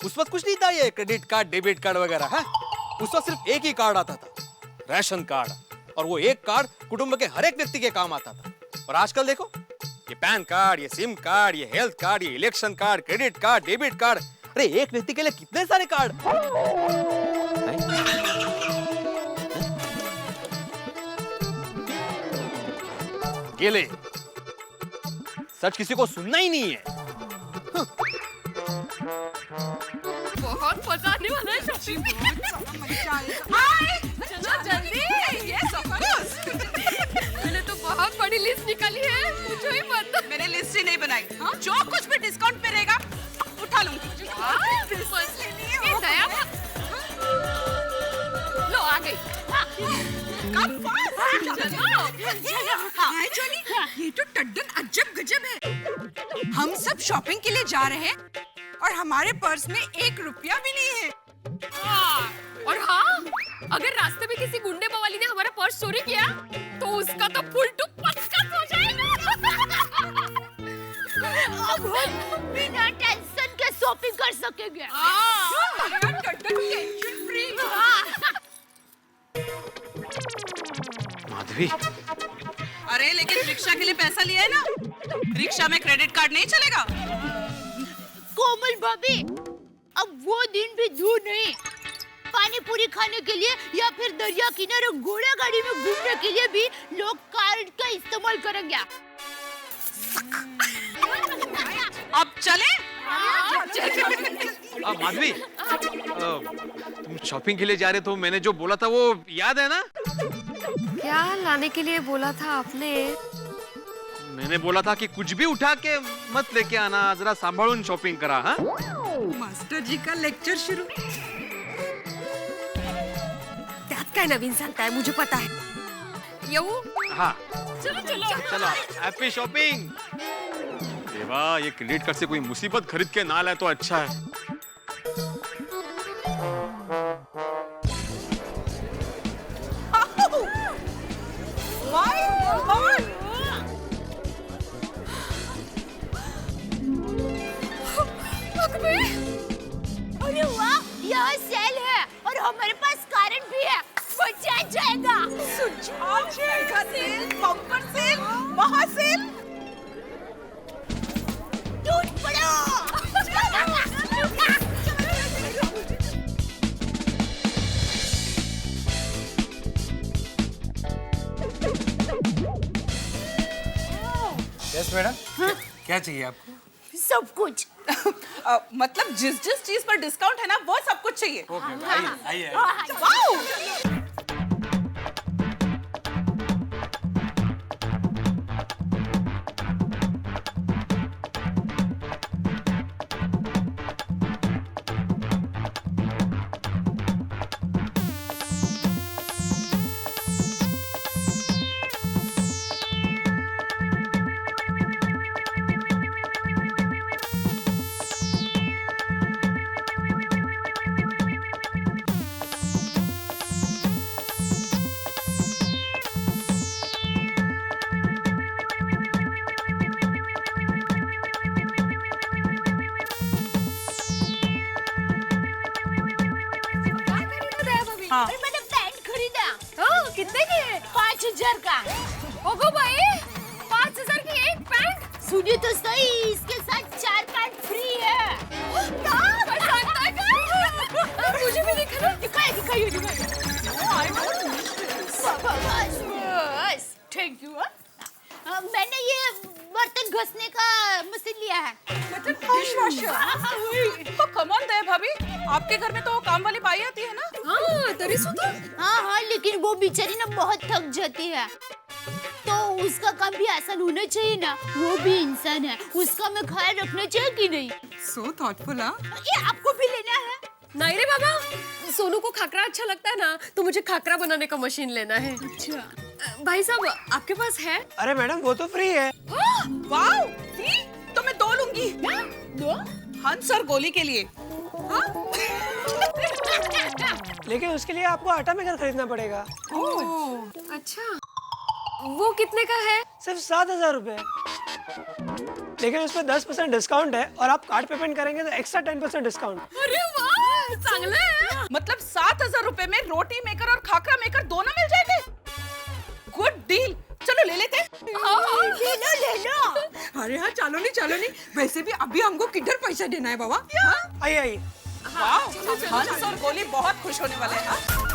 उस वक्त कुछ नहीं था ये क्रेडिट कार्ड, डेबिट कार्ड वगैरह है। उस वक्त सिर्फ एक ही कार्ड आता था, राशन कार्ड, और वो एक कार्ड कुटुंब के हर एक व्यक्ति के काम आता था। और आजकल देखो, ये पैन कार्ड, ये सिम कार्ड, ये हेल्थ कार्ड, ये election card, credit card, debit card, अरे एक व्यक्ति के लिए कितने सारे कार्ड। ये ले, सच किसी को सुनना ही नहीं है। बहुत मजा आने वाला है शॉपिंग। चलो जल्दी। Yes of course. मैंने तो बहुत बड़ी लिस्ट निकाली है, मुझे ही मत। मैंने लिस्ट ही नहीं बनाई। जो कुछ भी डिस्काउंट पे रहेगा उठा लूंगी। ये दया लो आ गई। हाय जॉनी, ये तो टड्डन अजब गजब है। हम सब शॉपिंग के लिए जा रहे हैं और हमारे पर्स में 1 रुपया भी नहीं है। और हाँ, अगर रास्ते में किसी गुंडे बवाली ने हमारा पर्स चोरी किया तो उसका तो फुल टू पचकस हो जाएगा। अब हम बिना टेंशन के शॉपिंग कर सकेंगे। Tension free. माधवी, अरे लेकिन रिक्शा के लिए पैसा लिया है ना, रिक्शा में क्रेडिट कार्ड नहीं चलेगा। कोमल भाभी, अब वो दिन भी दूर नहीं। पानी पूरी खाने के लिए या फिर दरिया किनारे घोड़ा गाड़ी में घूमने के लिए भी लोग कार्ड का इस्तेमाल करेंगे। अब चले? माधवी, तुम शॉपिंग के लिए जा रहे तो मैंने जो बोला था वो याद है ना? क्या लाने के लिए बोला था आपने? मैंने बोला था कि कुछ भी उठा के मत लेके आना, जरा सांभाळून शॉपिंग करा। हाँ, मास्टर जी का लेक्चर शुरू। त्यात काय नवीन सांगताय, मुझे पता है। येऊ? हाँ, चलो चलो चलो, हैप्पी शॉपिंग। देवा, ये क्रेडिट कार्ड से कोई मुसीबत खरीद के ना लाए तो अच्छा है। अरे वाह, यह सेल है और हमारे पास कारण भी है, बचा जाएगा। मेगा सेल, बम्पर सेल, महा सेल। टूट पड़ो। यस मैडम, क्या चाहिए आपको? सब कुछ। मतलब जिस जिस चीज पर डिस्काउंट है ना, वो सब कुछ चाहिए। ओके, आइए आइए। वाओ! हाँ। अरे मैंने पैंट खरीदा। हाँ, कितने की है? 5000 का। ओगो भाई, 5000 की एक पैंट? सुनिए तो सही, इसके साथ 4 पैंट फ्री है। मुझे भी दिखाना। दिखाइए। बस, थैंक यू। मैंने ये बर्तन घसने का मशीन लिया है। मतलब डिशवॉशर। तो कमाल है भाभी, आपके घर में तो काम वाली बाई आती है ना? हाँ, तरी सुतो। हाँ, लेकिन वो बेचारी ना बहुत थक जाती है, तो उसका काम भी आसान होना चाहिए ना। वो भी इंसान है, उसका मैं ख्याल रखना चाहिए कि नहीं? So thoughtful, हाँ? ये आपको भी लेना है? नहीं रे बाबा, सोनू को खाकरा अच्छा लगता है ना, तो मुझे खाकरा बनाने का मशीन लेना है। अच्छा। भाई साहब, आपके पास है? अरे मैडम, वो तो फ्री है। Wow, free? तो मैं 2 लूंगी। 2? हंस और गोली के लिए। लेकिन उसके लिए आपको आटा मेकर खरीदना पड़ेगा। ओह, अच्छा। वो कितने का है? सिर्फ 7000 रुपए। लेकिन उसमें 10% डिस्काउंट है और आप कार्ड पेमेंट करेंगे तो एक्स्ट्रा 10% डिस्काउंट। अरे वाह, चांगलं है। मतलब 7000 रुपए में रोटी मेकर और खाकरा मेकर दोनों मिल जाएंगे। गुड डील, चलो ले लेते हैं। ले लो। अरे हाँ, चलो नहीं। वैसे भी अभी हमको किधर पैसा देना है बाबा? आइए। वाह, हंस और गोली बहुत खुश होने वाले हैं।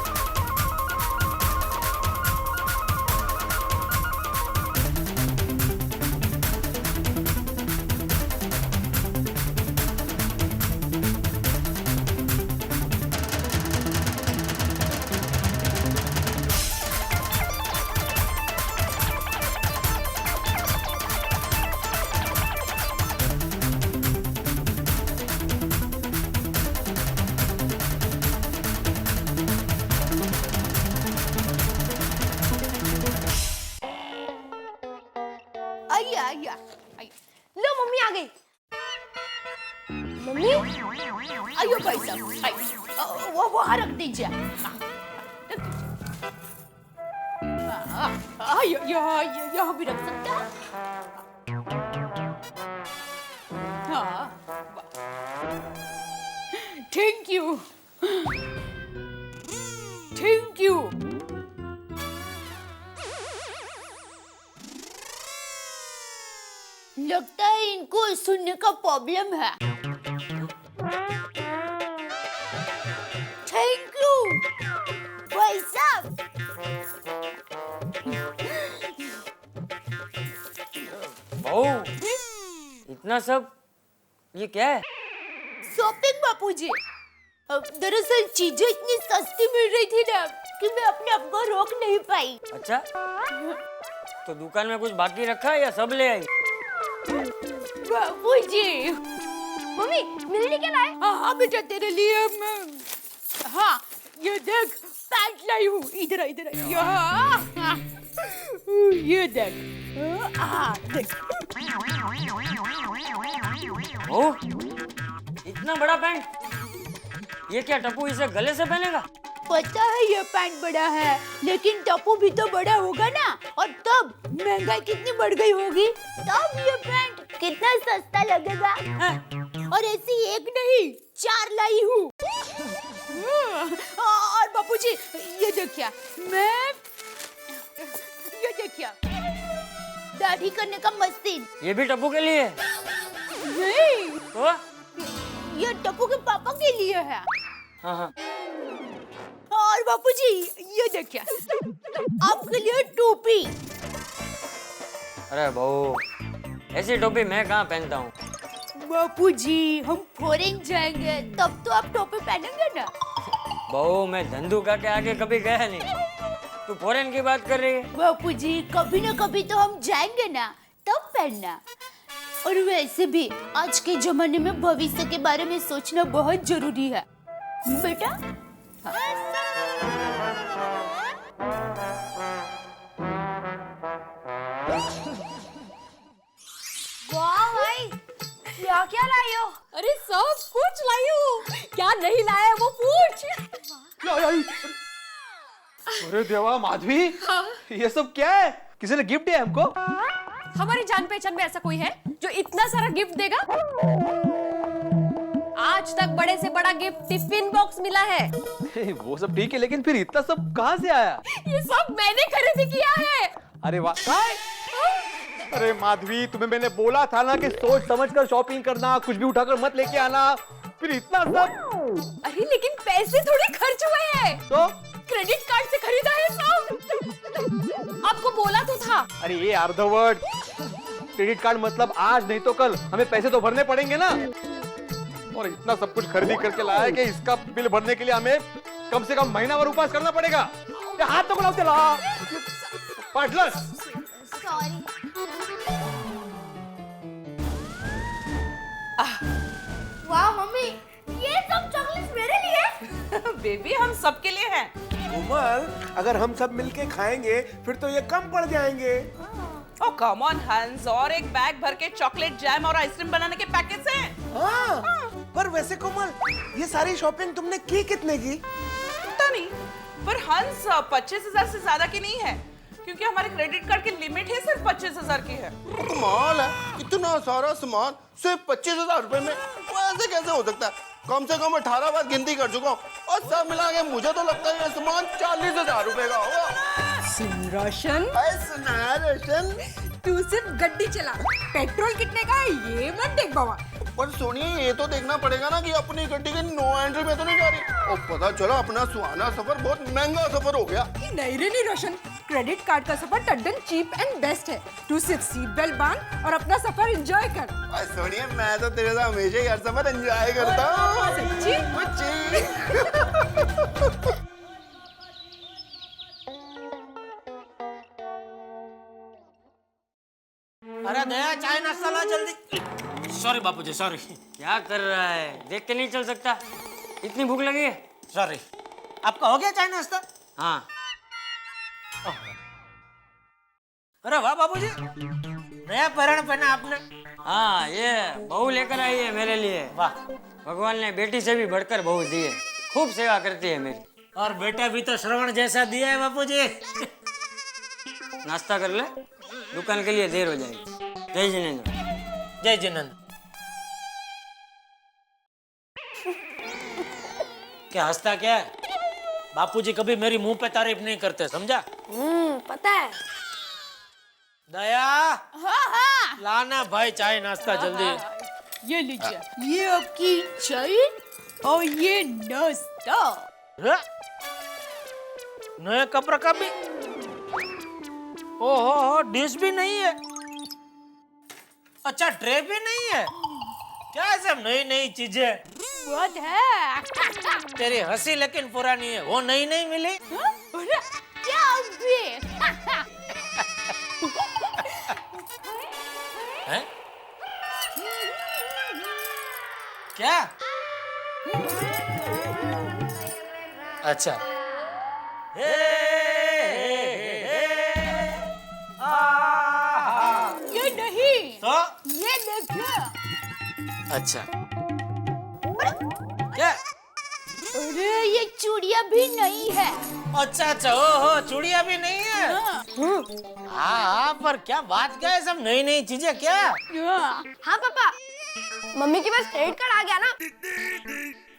आइया। लो मम्मी आ गई। मम्मी, आइयो भाई साहब, वो वहाँ रख दीजिए। यहाँ भी रख सकते हैं। हाँ, थैंक यू। लगता है इनको सुनने का प्रॉब्लम है। थैंक यू भाई साहब। बहू, इतना सब ये क्या है? शॉपिंग बापूजी। दरअसल चीजें इतनी सस्ती मिल रही थी ना कि मैं अपने आप को रोक नहीं पाई। अच्छा, तो दुकान में कुछ बाकी रखा है या सब ले आई? बापूजी। मम्मी, मेरे लिए क्या लाए? हाँ बेटा, तेरे लिए मैं, हाँ ये देख पैंट लाई हूँ। इधर यहाँ। ये देख। देख। ओ, इतना बड़ा पैंट, ये क्या टप्पू इसे गले से पहनेगा? पता है ये पैंट बड़ा है, लेकिन टप्पू भी तो बड़ा होगा ना, और तब महंगाई कितनी बढ़ गई होगी, तब ये पैंट कितना सस्ता लगेगा। और ऐसी एक नहीं 4 लाई हूँ। और बापूजी ये देखिए, ये देखिए दाढ़ी करने का मशीन। ये भी टप्पू के लिए? नहीं, तो ये टप्पू के पापा के लिए है। हाँ। और बापूजी ये देखिए, आपके लिए टोपी। अरे बहू, ऐसी टोपी मैं कहाँ पहनता हूँ? बापूजी हम फॉरेन जाएंगे तब तो आप टोपी पहनेंगे ना। बहू, मैं धंधुका के आगे कभी गया नहीं, तू फॉरेन की बात कर रही है? बापूजी कभी न कभी तो हम जाएंगे ना, तब पहनना। और वैसे भी आज के जमाने में भविष्य के बारे में सोचना बहुत जरूरी है बेटा। वाह भाई, क्या क्या लाई हो? अरे सब कुछ लाई हूँ, क्या नहीं लाया है वो पूछ। अरे देवा माधवी, ये सब क्या है? किसी ने गिफ्ट दिया हमको? हमारी जान पहचान में ऐसा कोई है जो इतना सारा गिफ्ट देगा? आज तक बड़े से बड़ा गिफ्ट टिफिन बॉक्स मिला है। वो सब ठीक है, लेकिन फिर इतना सब कहाँ से आया? ये सब मैंने खरीदी किया है। अरे वाह! अरे माधवी, तुम्हें मैंने बोला था ना कि सोच समझकर शॉपिंग करना, कुछ भी उठाकर मत लेके आना। फिर इतना सब? अरे लेकिन पैसे थोड़े खर्च हुए हैं। तो क्रेडिट कार्ड से खरीदा है सब। आपको बोला तो था। अरे ये अर्धवर्ड, क्रेडिट कार्ड मतलब आज नहीं तो कल हमें पैसे तो भरने पड़ेंगे ना। और इतना सब कुछ खरीदी करके लाया है कि इसका बिल भरने के लिए हमें कम से कम महीना भर उपवास करना पड़ेगा। ये हाथ तो बुलाओ, चला पार्टनर। सॉरी। वाह मम्मी, ये सब चॉकलेट्स मेरे लिए। बेबी हम सबके लिए हैं। कोमल, अगर हम सब मिलके खाएंगे फिर तो ये कम पड़ जाएंगे। ओ कम ऑन हंस, और एक बैग भर के चॉकलेट जैम और आइसक्रीम बनाने के पैकेट्स हैं। हाँ। पर वैसे कोमल, ये सारी शॉपिंग तुमने की कितने की? पता नहीं, पर हंस 25,000 से ज्यादा की नहीं है, क्योंकि हमारे क्रेडिट कार्ड की लिमिट ही सिर्फ 25,000 की है। कमाल है, इतना सारा सामान सिर्फ 25,000 रुपए में, ऐसे कैसे हो सकता है? कम से कम 18 बार गिनती कर चुका हूँ, और सब मिला के मुझे तो लगता है ये सामान 40,000 रुपए का होगा। सुन रोशन, सुना रोशन, तू सिर्फ गड्डी चला, पेट्रोल कितने का है ये मत देख बाबा। पर सोनिए, ये तो देखना पड़ेगा ना कि अपनी गड्डी के नो एंट्री में तो नहीं जा रही। और पता चला अपना सुहाना सफर बहुत महंगा सफर हो गया। नहीं रे नहीं रोशन, क्रेडिट कार्ड का सफर टड्डन चीप एंड बेस्ट है। तू सिर्फ सीट बेल्ट बांध और अपना सफर एंजॉय कर। सोनिए, मैं तो तेरे साथ हमेशा ही हर सफर एंजॉय करता हूँ। सच्ची? अरे दया, चाय नाश्ता ला जल्दी। सॉरी बापूजी, सॉरी। क्या कर रहा है? देख के नहीं चल सकता? इतनी भूख लगी है? सॉरी। आपका हो गया चाय नाश्ता? हाँ। अरे वाह बाबूजी, नया पैरण पहना आपने। हाँ, ये बहू लेकर आई है मेरे लिए। वाह, भगवान ने बेटी से भी बढ़कर बहू दी है, खूब सेवा करती है मेरी। और बेटा भी तो श्रवण जैसा दिया है बापूजी। नाश्ता कर ले, दुकान के लिए देर हो जाएगी। जय जिनेंद्र। जय जिनेंद्र। क्या हंसता क्या है? बापूजी कभी मेरी मुंह पे तारीफ नहीं करते, समझा? पता है। दया, हाँ। लाना भाई चाय नाश्ता जल्दी। ये लीजिए, ये आपकी चाय और ये नाश्ता। नए कपड़ा का भी? ओहो, डिश भी नहीं है। अच्छा, ट्रे भी नहीं है। क्या सब नई नई चीजें? बहुत है। तेरी हंसी लेकिन पुरानी है, वो नई नहीं मिली? क्या भी? हैं? क्या? अच्छा। अच्छा क्या? अरे ये चूड़िया भी नहीं है। अच्छा अच्छा, ओहो चूड़िया भी नहीं है। हाँ, पर क्या बात क्या है, सब नई नई चीजें क्या? हाँ पापा, मम्मी के पास क्रेडिट कार्ड आ गया ना,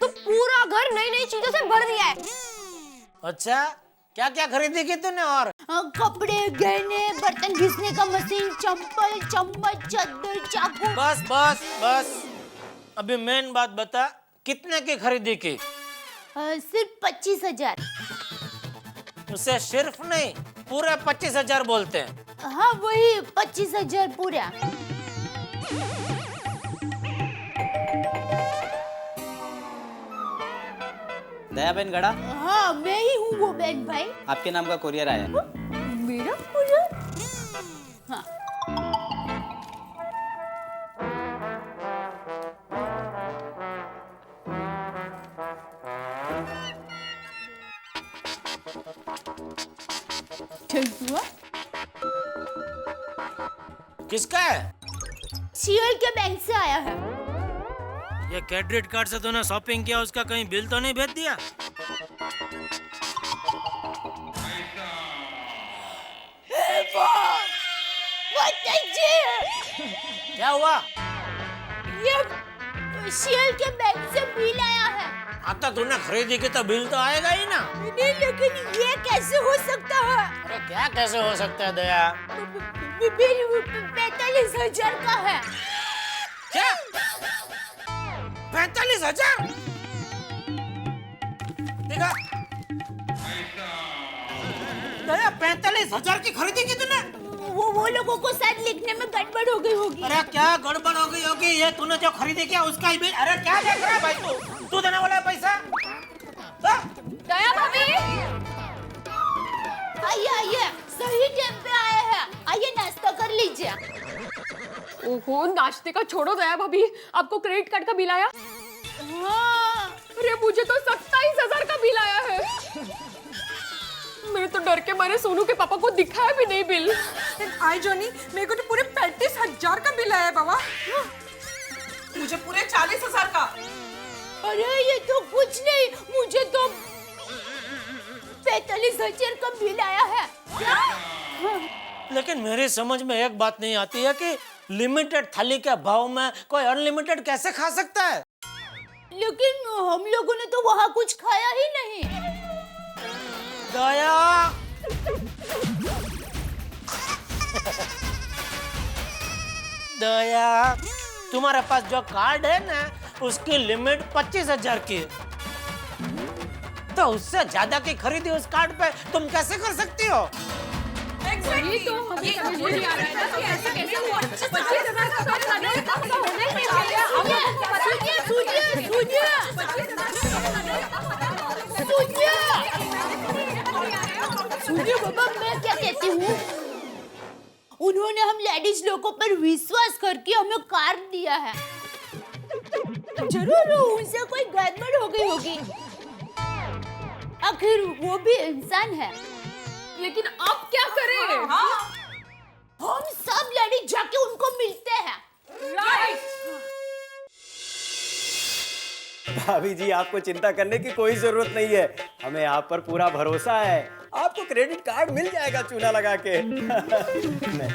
तो पूरा घर नई नई चीजों से भर दिया है। अच्छा, क्या क्या खरीदी की तूने? और कपड़े, गहने, बर्तन घिसने का मशीन, चप्पल, चम्मच, चादर, चाकू। बस बस बस, अभी मेन बात बता, कितने की खरीदी की? सिर्फ 25,000। उसे सिर्फ नहीं, पूरे 25,000 बोलते हैं। हाँ वही 25,000 पूरा। दया बहन गड़ा, हाँ मैं ही हूँ वो बहन भाई। आपके नाम का कोरियर आया है। मेरा कुरियर? हाँ। किसका है? सीएल के बैंक से आया है। ये क्रेडिट कार्ड से तूने शॉपिंग किया, उसका कहीं बिल तो नहीं भेज दिया? क्या हुआ? ये सीएल के बैंक से बिल आया है। अब तो तूने खरीदी की तो बिल तो आएगा ही ना। नहीं, लेकिन ये कैसे हो सकता है? अरे क्या कैसे हो सकता है दया? बिल 45,000 का है। क्या? 45,000? देखा? दया 45,000 की खरीदी की तूने? वो लोगों को शायद लिखने में गड़बड़ हो गई होगी। अरे क्या गड़बड़ हो गई होगी? ये तूने जो खरीदी किया उसका ही बिल। अरे क्या देख रहा है भाई तू देने वाला है पैसा? दया भाभी, आइए आइए, सही टाइम पे आए हैं। आइए नाश्ता कर लीजिए। ओहो, नाश्ते का छोड़ो दया भाभी, आपको क्रेडिट कार्ड का बिल आया? हाँ। अरे मुझे तो 27,000 का बिल आया है। मैं तो डर के मारे सोनू के पापा को दिखाया भी नहीं बिल। आई जोनी, मेरे को तो पूरे 35,000 का बिल आया है बाबा। मुझे पूरे 40,000 का। अरे ये तो कुछ नहीं, मुझे तो 45,000 का बिल आया है। क्या? लेकिन मेरी समझ में एक बात नहीं आती है कि लिमिटेड थाली के भाव में कोई अनलिमिटेड कैसे खा सकता है? लेकिन हम लोगों ने तो वहाँ कुछ खाया ही नहीं। दया दया, तुम्हारे पास जो कार्ड है ना, उसकी लिमिट 25,000 की है, तो उससे ज्यादा की खरीदी उस कार्ड पे तुम कैसे कर सकती हो? ये तो हमें समझ में नहीं आ रहा है ना कि ऐसे कैसे हुआ। 25,000 का कार्ड लाने का तो होना ही चाहिए। हम लोगों को पता है। सुनिए बाबा, मैं क्या कहती हूँ, उन्होंने हम लेडीज लोगों पर विश्वास करके हमें कार्ड दिया है। जरूर उनसे कोई गड़बड़ हो गई होगी, आखिर वो भी इंसान है। लेकिन अब क्या करें? हम सब लेडीज जाके उनको मिलते हैं। राइट। भाभी जी, आपको चिंता करने की कोई जरूरत नहीं है, हमें आप पर पूरा भरोसा है। आपको क्रेडिट कार्ड मिल जाएगा चूना लगा के। मैं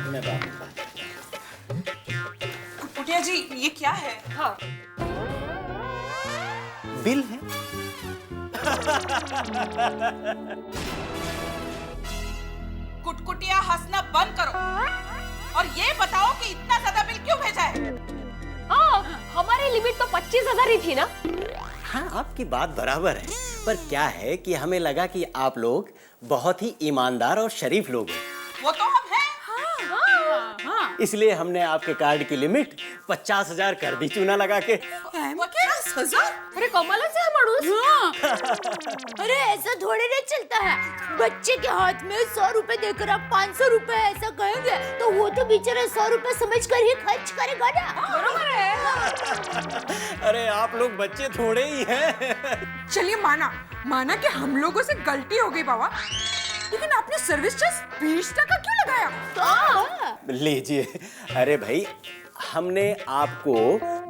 कुटिया जी, ये क्या है? हाँ, बिल है। कुटकुटिया हंसना बंद करो और ये बताओ कि इतना ज्यादा बिल क्यों भेजा है? हाँ, हमारी लिमिट तो 25,000 ही थी ना। हाँ, आपकी बात बराबर है, पर क्या है कि हमें लगा कि आप लोग बहुत ही ईमानदार और शरीफ लोग हैं। वो तो हम हैं। हाँ। इसलिए हमने आपके कार्ड की लिमिट 50,000 कर दी चूना लगा के। 50,000? अरे कमाल से है मानुस। अरे ऐसा थोड़े नहीं चलता है। बच्चे के हाथ में 100 रुपए देकर आप 500 रुपए ऐसा कहेंगे तो वो तो बेचारा 100 रुपए समझकर ही खर्च करेगा ना। बरोबर है। अरे आप लोग बच्चे थोड़े ही हैं। चलिए माना कि हम लोगों से गलती हो गई बाबा, लेकिन आपने सर्विस चार्ज 20 टका क्यों लगाया? लीजिए। अरे भाई, हमने आपको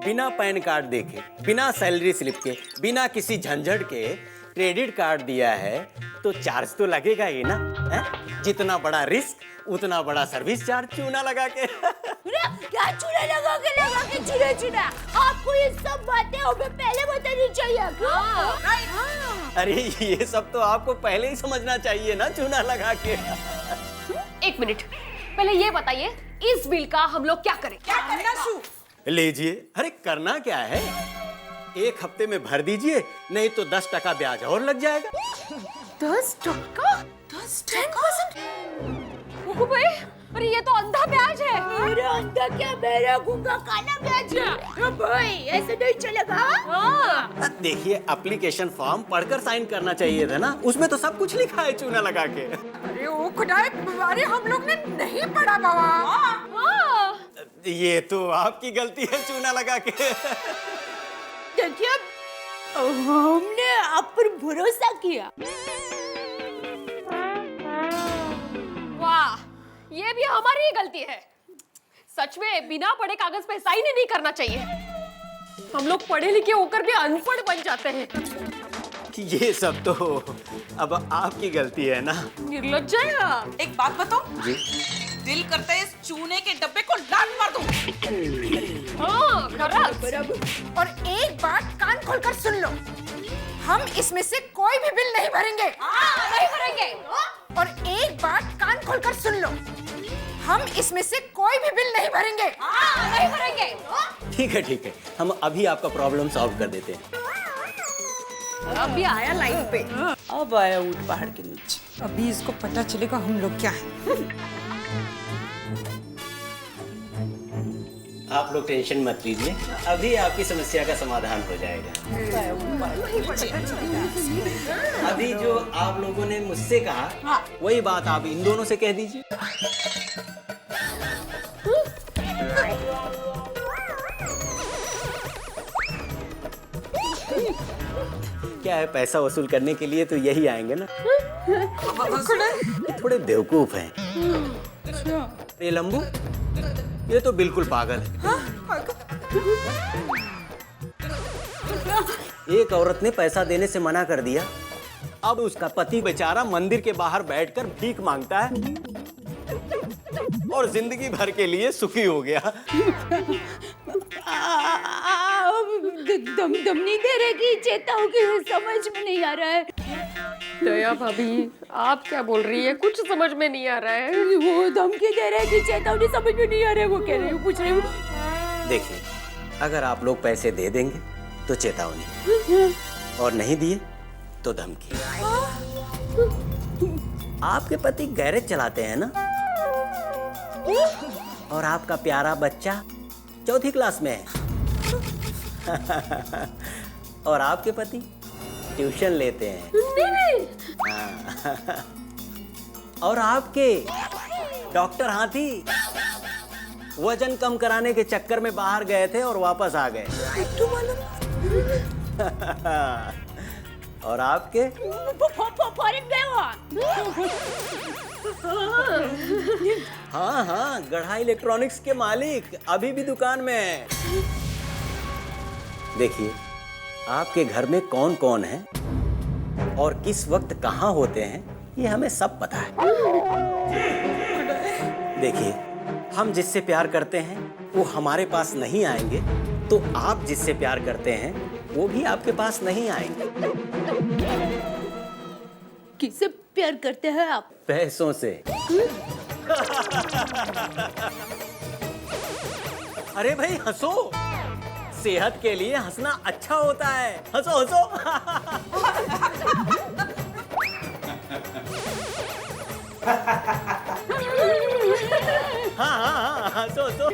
बिना पैन कार्ड देखे, बिना सैलरी स्लिप के, बिना किसी झंझट के क्रेडिट कार्ड दिया है तो चार्ज तो लगेगा ही ना, है? जितना बड़ा रिस्क उतना बड़ा सर्विस चार्ज। चूना लगा के क्या चूना लगा के चूना? आपको ये सब बातें हमें पहले बतानी चाहिए। अरे ये सब तो आपको पहले ही समझना चाहिए ना, चूना लगा के। एक मिनट, पहले ये बताइए इस बिल का हम लोग क्या करें? क्या करना शू? लीजिए। अरे करना क्या है, 1 हफ्ते में भर दीजिए, नहीं तो 10% ब्याज और लग जाएगा। 10%? 10%? भाई, अरे ये तो अंधा ब्याज है। अरे अंधा क्या, मेरा गूंगा काला ब्याज है। भाई ऐसे नहीं चलेगा। देखिए एप्लीकेशन फॉर्म पढ़कर साइन करना चाहिए था ना, उसमें तो सब कुछ लिखा है चूना लगा के। अरे ओ खुदाए, अरे हम लोग ने नहीं पढ़ा बाबा। ये तो आपकी गलती है चूना लगा के। देखिए हमने आप पर भरोसा किया। वाह, ये भी हमारी ही गलती है। सच में बिना पढ़े कागज पे साइन ही नहीं करना चाहिए। हम लोग पढ़े लिखे होकर भी अनपढ़ बन जाते हैं। ये सब तो अब आपकी गलती है ना। निर्लज्ज है। एक बात बताओ जी। दिल करता है इस चूने के डब्बे को लात मार दूं। हाँ, और एक बात कान खोलकर सुन लो, हम इसमें से कोई भी बिल नहीं भरेंगे। नहीं भरेंगे। और एक बात कान खोलकर सुन लो, हम इसमें से कोई भी बिल नहीं भरेंगे। नहीं भरेंगे। ठीक है, हम अभी आपका प्रॉब्लम सॉल्व कर देते हैं। अभी आया लाइन पे। अब आया ऊंट पहाड़ के नीचे। अभी इसको पता चलेगा हम लोग क्या है। आप लोग टेंशन मत लीजिए, अभी आपकी समस्या का समाधान हो जाएगा। अभी जो आप लोगों ने मुझसे कहा वही बात आप इन दोनों से कह दीजिए। क्या है, पैसा वसूल करने के लिए तो यही आएंगे ना। थोड़े बेवकूफ हैं। ये लंबू, ये तो बिल्कुल पागल है। एक औरत ने पैसा देने से मना कर दिया, अब उसका पति बेचारा मंदिर के बाहर बैठकर भीख मांगता है और जिंदगी भर के लिए सुखी हो गया। दम नहीं दे रहे कि चेताओं की समझ में नहीं आ रहा है। दया भाभी, आप क्या बोल रही है? कुछ समझ में नहीं आ रहा है। वो धमकी दे रहे कि चेतावनी समझ में नहीं आ रहा है। वो कह रहे हैं, पूछ रहे हैं। देखिए, अगर आप लोग पैसे दे देंगे तो चेतावनी, और नहीं दिए तो धमकी। आपके पति गैरेज चलाते हैं ना, और आपका प्यारा बच्चा 4th क्लास में है। और आपके पति ट्यूशन लेते हैं। हाँ। और आपके डॉक्टर हाथी वजन कम कराने के चक्कर में बाहर गए थे और वापस आ गए। और आपके फॉरेन गए वो। हाँ, गढ़ा इलेक्ट्रॉनिक्स के मालिक अभी भी दुकान में है। देखिए, आपके घर में कौन कौन है और किस वक्त कहाँ होते हैं, ये हमें सब पता है। देखिए, हम जिससे प्यार करते हैं वो हमारे पास नहीं आएंगे, तो आप जिससे प्यार करते हैं वो भी आपके पास नहीं आएंगे। किससे प्यार करते हैं आप? पैसों से। अरे भाई हंसो, सेहत के लिए हंसना अच्छा होता है। हंसो हंसो। हाँ, हंसो हंसो।